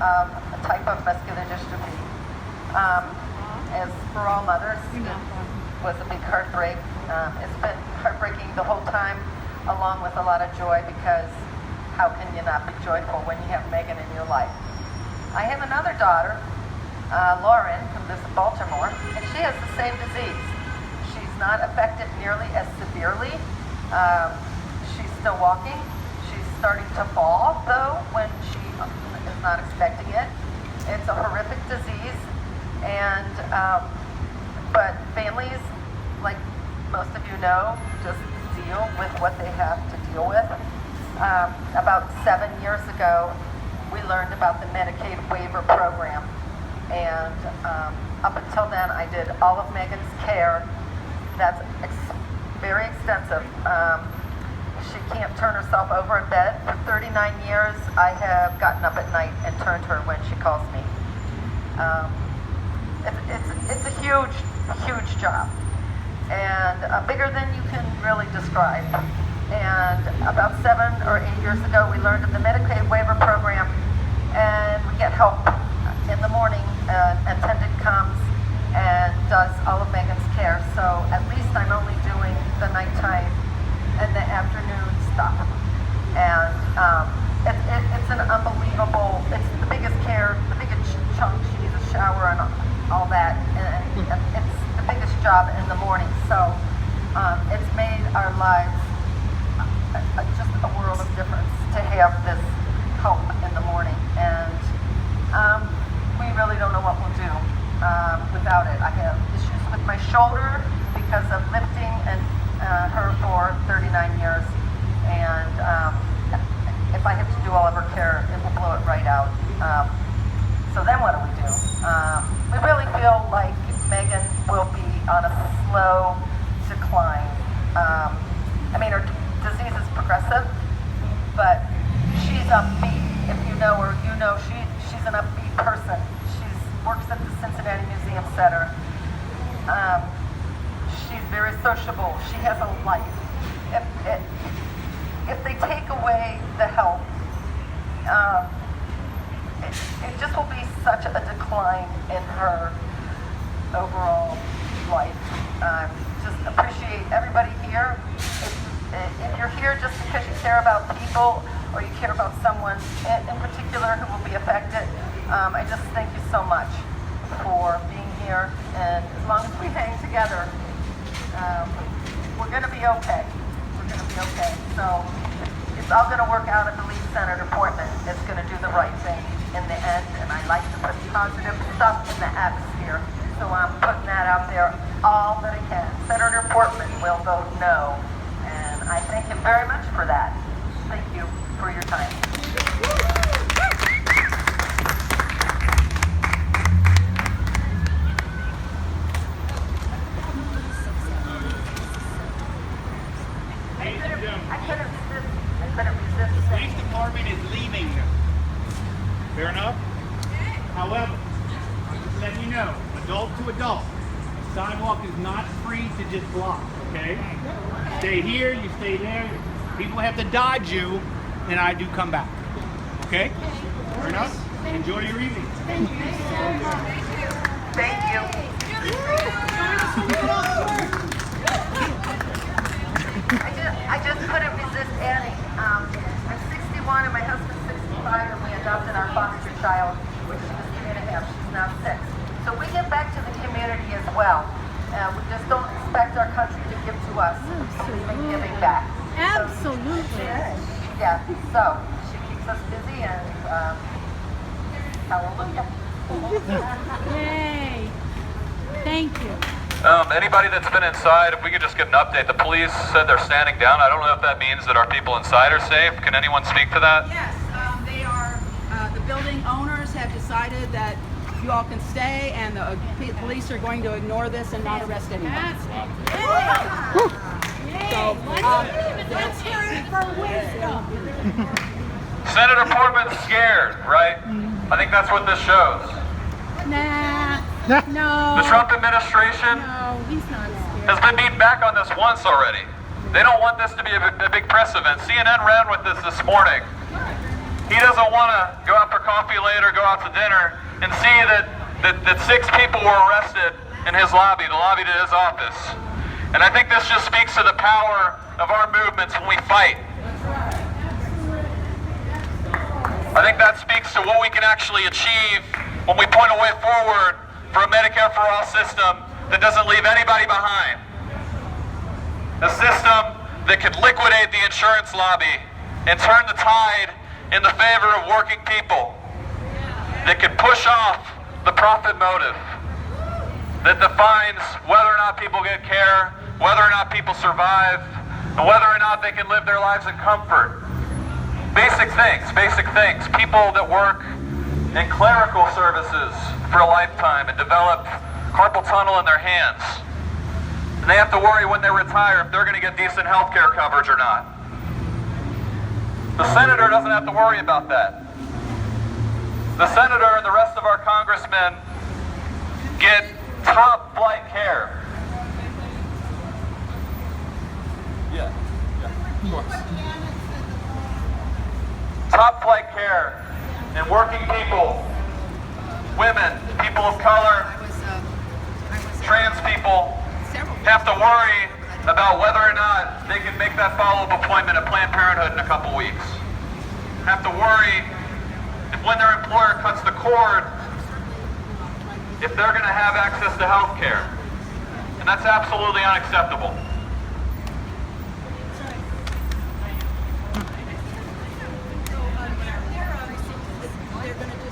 of a type of muscular dystrophy. As for all mothers, it was a big heartbreak. It's been heartbreaking the whole time, along with a lot of joy, because how can you not be joyful when you have Megan in your life? I have another daughter, Lauren, who lives in Baltimore, and she has the same disease. She's not affected nearly as severely. She's still walking. She's starting to fall, though, when she is not expecting it. It's a horrific disease, and but families, like most of you know, just deal with what they have to deal with. About 7 years ago, we learned about the Medicaid waiver program, and up until then, I did all of Megan's care. That's very extensive. She can't turn herself over in bed. For 39 years, I have gotten up at night and turned her when she calls me. It's a huge job, and bigger than you can really describe. And about 7 or 8 years ago, we learned of the Medicaid waiver program, and we get help in the morning. An attendant comes and does all of Megan's care, so at least I'm only doing the nighttime and the afternoon stuff. And it's an unbelievable, it's the biggest care, the biggest chunk. She needs a shower and all that, and it's the biggest job in the morning. So it's made our lives just a world of difference to have this help in the morning. And we really don't know what we'll do without it. I have issues with my shoulder because of lifting and her for 39 years, and if I have to do all of her care, it will blow it right out. So then what do? We really feel like Megan will be on a slow decline. I mean, her disease is progressive, but she's upbeat. If you know her, you know she's an upbeat person. She works at the Cincinnati Museum Center. She's very sociable. She has a life. If they take away the help, it just will be such a decline in her overall life. Just appreciate everybody here. If you're here just because you care about people or you care about someone in particular who will be affected, I just thank you so much for being here. And as long as we hang together, we're going to be okay. We're going to be okay. So it's all going to work out. I believe Senator Portman is going to do the right thing in the end, and I like to put positive stuff in the atmosphere. So I'm putting that out there all that I can. Senator Portman will vote no, and I thank him very much for that. Thank you for your time. I couldn't resist. The police department is leaving. Fair enough? However, I'm just letting you know, adult to adult, the sidewalk is not free to just block, okay? Stay here, you stay there. People have to dodge you, and I do come back. Okay? Fair enough? Enjoy your evening. Thank you so much. Thank you. I just couldn't resist adding. I'm 61 and my husband's 65, and we adopted our foster child, which she was 3.5. She's now 6. So we give back to the community as well. We just don't expect our country to give to us. We've been giving back. Absolutely. Yeah, so she keeps us busy, and hallelujah. Yay. Thank you. Anybody that's been inside, if we could just get an update. The police said they're standing down. I don't know if that means that our people inside are safe. Can anyone speak to that? Yes, they are. The building owners have decided that you all can stay, and the police are going to ignore this and not arrest anyone. So, let's hear it for wisdom. Senator Portman's scared, right? I think that's what this shows. Nah. No. The Trump administration No, he's not scared. has been beaten back on this once already. They don't want this to be a big press event. CNN ran with this morning. He doesn't want to go after coffee later, go out to dinner, and see that 6 people were arrested in his lobby, the lobby to his office. And I think this just speaks to the power of our movements when we fight. I think that speaks to what we can actually achieve when we point a way forward for a Medicare for All system that doesn't leave anybody behind. A system that could liquidate the insurance lobby and turn the tide in the favor of working people. That could push off the profit motive that defines whether or not people get care, whether or not people survive, and whether or not they can live their lives in comfort. Basic things. People that work in clerical services for a lifetime and develop carpal tunnel in their hands. And they have to worry when they retire if they're going to get decent health care coverage or not. The senator doesn't have to worry about that. The senator and the rest of our congressmen get top flight care. Yeah, of course. Top flight care, and working people, women, people of color, trans people have to worry about whether or not they can make that follow-up appointment at Planned Parenthood in a couple weeks. Have to worry if when their employer cuts the cord, if they're going to have access to health care. And that's absolutely unacceptable. They're going to